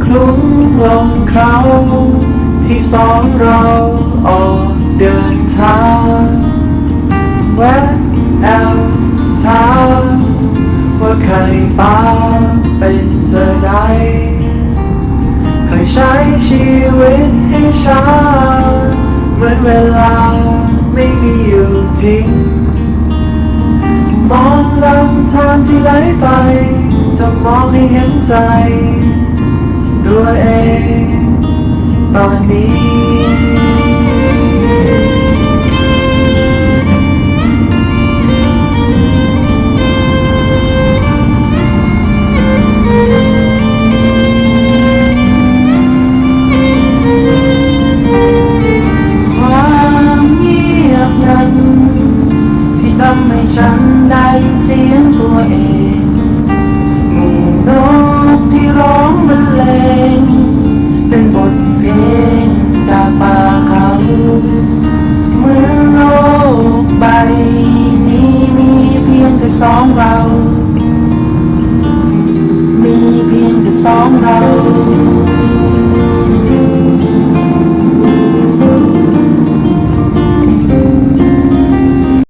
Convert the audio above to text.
คลุ้งลงเคราที่สองเราออกเดินทางแวะแอลถามว่าใครป้าเป็นจะได้เคยใช้ชีวิตให้ช้าเหมือนเวลาไม่มีอยู่จริงมองลำธารที่ไหลไปจะมองให้เห็นใจตัวเองตอนนี้ทำให้ฉันได้ยินเสียงตัวเองหมู่นกที่ร้องบรรเลงเป็นบทเพลงจากป่าเขาเมื่อโลกใบนี้มีเพียงแค่สองเรามีเพียงแค่สองเรา